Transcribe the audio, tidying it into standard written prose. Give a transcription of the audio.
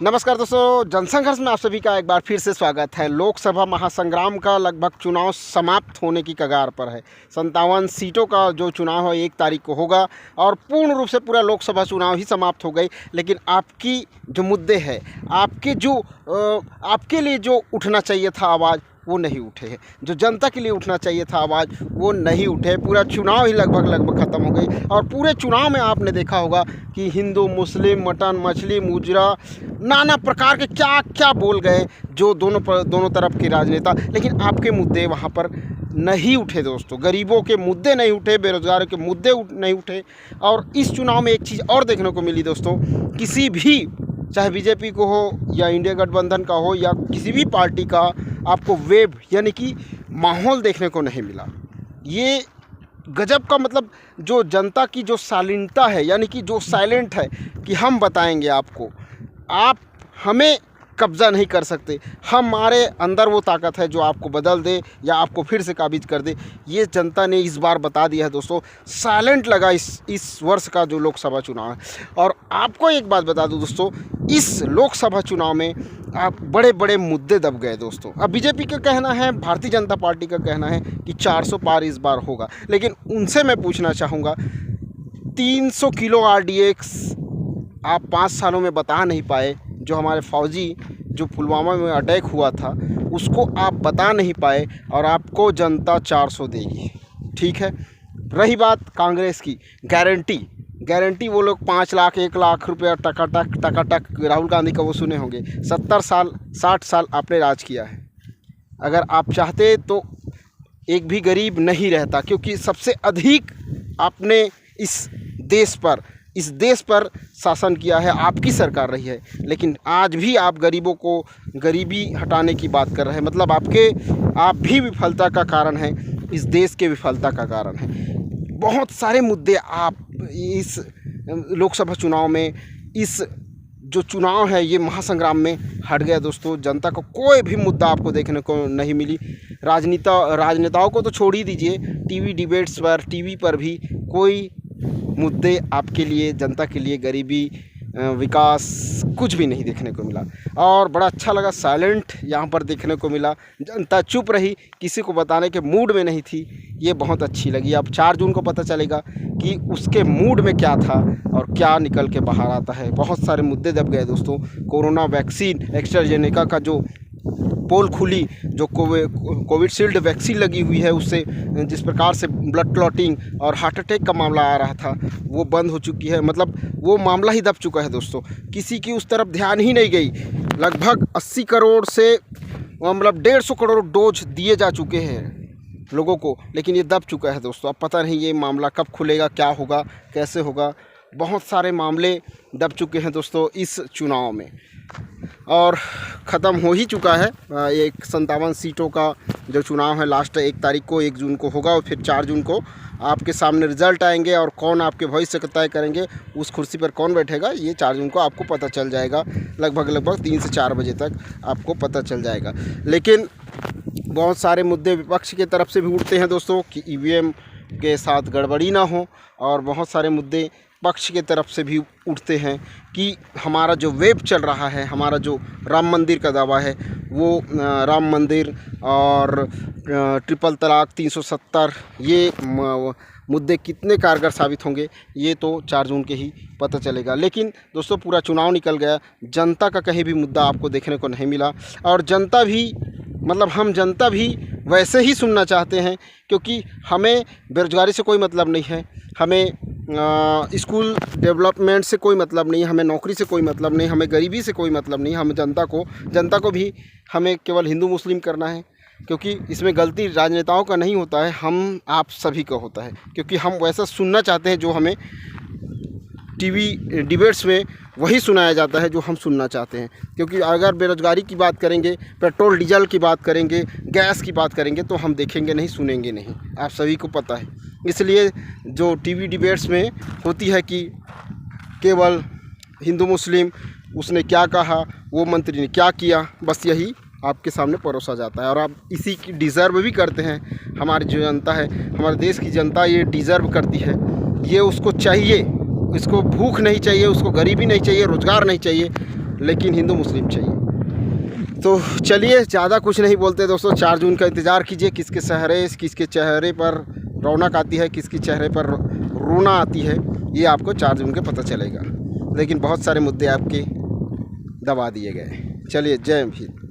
नमस्कार दोस्तों, जनसंघर्ष में आप सभी का एक बार फिर से स्वागत है। लोकसभा महासंग्राम का लगभग चुनाव समाप्त होने की कगार पर है। 57 सीटों का जो चुनाव है 1 तारीख को होगा और पूर्ण रूप से पूरा लोकसभा चुनाव ही समाप्त हो गई। लेकिन आपकी जो मुद्दे हैं, आपके लिए जो उठना चाहिए था आवाज़, वो नहीं उठे हैं। जो जनता के लिए उठना चाहिए था आवाज़, वो नहीं उठे। पूरा चुनाव ही लगभग ख़त्म हो गई और पूरे चुनाव में आपने देखा होगा कि हिंदू मुस्लिम, मटन मछली, मुजरा, नाना प्रकार के क्या क्या बोल गए जो दोनों तरफ के राजनेता। लेकिन आपके मुद्दे वहाँ पर नहीं उठे दोस्तों। गरीबों के मुद्दे नहीं उठे, बेरोजगारों के मुद्दे नहीं उठे। और इस चुनाव में एक चीज़ और देखने को मिली दोस्तों, किसी भी, चाहे बीजेपी को हो या इंडिया गठबंधन का हो या किसी भी पार्टी का, आपको वेव यानी कि माहौल देखने को नहीं मिला। ये गजब का, मतलब जो जनता की जो शालीनता है, यानी कि जो साइलेंट है कि हम बताएंगे आपको, आप हमें कब्ज़ा नहीं कर सकते, हमारे अंदर वो ताकत है जो आपको बदल दे या आपको फिर से काबिज कर दे। ये जनता ने इस बार बता दिया है दोस्तों। साइलेंट लगा इस वर्ष का जो लोकसभा चुनाव है। और आपको एक बात बता दूं दोस्तों, इस लोकसभा चुनाव में आप बड़े बड़े मुद्दे दब गए दोस्तों। अब बीजेपी का कहना है, भारतीय जनता पार्टी का कहना है कि 400 पार इस बार होगा। लेकिन उनसे मैं पूछना चाहूँगा, 300 किलो RDX आप 5 सालों में बता नहीं पाए। जो हमारे फौजी जो पुलवामा में अटैक हुआ था, उसको आप बता नहीं पाए और आपको जनता 400 देगी। ठीक है। रही बात कांग्रेस की, गारंटी वो लोग 5 लाख 1 लाख रुपया टकाटक राहुल गांधी का वो सुने होंगे। 70 साल 60 साल आपने राज किया है। अगर आप चाहते तो एक भी गरीब नहीं रहता, क्योंकि सबसे अधिक आपने इस देश पर शासन किया है, आपकी सरकार रही है। लेकिन आज भी आप गरीबों को गरीबी हटाने की बात कर रहे हैं। मतलब आप भी विफलता का कारण हैं, इस देश के विफलता का कारण है। बहुत सारे मुद्दे आप इस लोकसभा चुनाव में, इस जो चुनाव है ये महासंग्राम में हट गया दोस्तों। जनता को कोई भी मुद्दा आपको देखने को नहीं मिली। राजनेताओं को तो छोड़ ही दीजिए, टीवी डिबेट्स पर, टीवी पर भी कोई मुद्दे आपके लिए, जनता के लिए, गरीबी, विकास, कुछ भी नहीं देखने को मिला। और बड़ा अच्छा लगा, साइलेंट यहाँ पर देखने को मिला। जनता चुप रही, किसी को बताने के मूड में नहीं थी। ये बहुत अच्छी लगी। अब 4 जून को पता चलेगा कि उसके मूड में क्या था और क्या निकल के बाहर आता है। बहुत सारे मुद्दे दब गए दोस्तों। कोरोना वैक्सीन, एस्ट्राजेनेका का जो पोल खुली, जो कोविशील्ड वैक्सीन लगी हुई है, उससे जिस प्रकार से ब्लड क्लॉटिंग और हार्ट अटैक का मामला आ रहा था, वो बंद हो चुकी है। मतलब वो मामला ही दब चुका है दोस्तों। किसी की उस तरफ ध्यान ही नहीं गई। लगभग 80 करोड़ से मतलब 150 करोड़ डोज दिए जा चुके हैं लोगों को, लेकिन ये दब चुका है दोस्तों। अब पता नहीं ये मामला कब खुलेगा, क्या होगा, कैसे होगा। बहुत सारे मामले दब चुके हैं दोस्तों इस चुनाव में और ख़त्म हो ही चुका है। 57 सीटों का जो चुनाव है लास्ट 1 तारीख को, 1 जून को होगा और फिर 4 जून को आपके सामने रिजल्ट आएंगे और कौन आपके भविष्य का तय करेंगे, उस कुर्सी पर कौन बैठेगा, ये 4 जून को आपको पता चल जाएगा। लगभग 3 से 4 बजे तक आपको पता चल जाएगा। लेकिन बहुत सारे मुद्दे विपक्ष की तरफ से भी उठते हैं दोस्तों कि EVM के साथ गड़बड़ी ना हो, और बहुत सारे मुद्दे पक्ष के तरफ से भी उठते हैं कि हमारा जो वेब चल रहा है, हमारा जो राम मंदिर का दावा है, वो राम मंदिर और ट्रिपल तलाक 370, ये मुद्दे कितने कारगर साबित होंगे, ये तो 4 जून के ही पता चलेगा। लेकिन दोस्तों पूरा चुनाव निकल गया, जनता का कहीं भी मुद्दा आपको देखने को नहीं मिला। और जनता भी, मतलब हम जनता भी वैसे ही सुनना चाहते हैं, क्योंकि हमें बेरोजगारी से कोई मतलब नहीं है, हमें स्कूल डेवलपमेंट से कोई मतलब नहीं, हमें नौकरी से कोई मतलब नहीं, हमें गरीबी से कोई मतलब नहीं। हम जनता को भी हमें केवल हिंदू मुस्लिम करना है, क्योंकि इसमें गलती राजनेताओं का नहीं होता है, हम आप सभी का होता है। क्योंकि हम वैसा सुनना चाहते हैं जो हमें टीवी डिबेट्स में वही सुनाया जाता है जो हम सुनना चाहते हैं। क्योंकि अगर बेरोजगारी की बात करेंगे, पेट्रोल डीजल की बात करेंगे, गैस की बात करेंगे, तो हम देखेंगे नहीं, सुनेंगे नहीं, आप सभी को पता है। इसलिए जो टीवी डिबेट्स में होती है कि केवल हिंदू मुस्लिम, उसने क्या कहा, वो मंत्री ने क्या किया, बस यही आपके सामने परोसा जाता है। और आप इसी की डिज़र्व भी करते हैं। हमारी जो जनता है, हमारे देश की जनता ये डिज़र्व करती है, ये उसको चाहिए। इसको भूख नहीं चाहिए, उसको गरीबी नहीं चाहिए, रोज़गार नहीं चाहिए, लेकिन हिंदू मुस्लिम चाहिए। तो चलिए ज़्यादा कुछ नहीं बोलते दोस्तों, 4 जून का इंतज़ार कीजिए। किसके चेहरे पर रौनक आती है, किसके चेहरे पर रोना आती है, ये आपको 4 जून के पता चलेगा। लेकिन बहुत सारे मुद्दे आपके दबा दिए गए। चलिए, जय हिंद।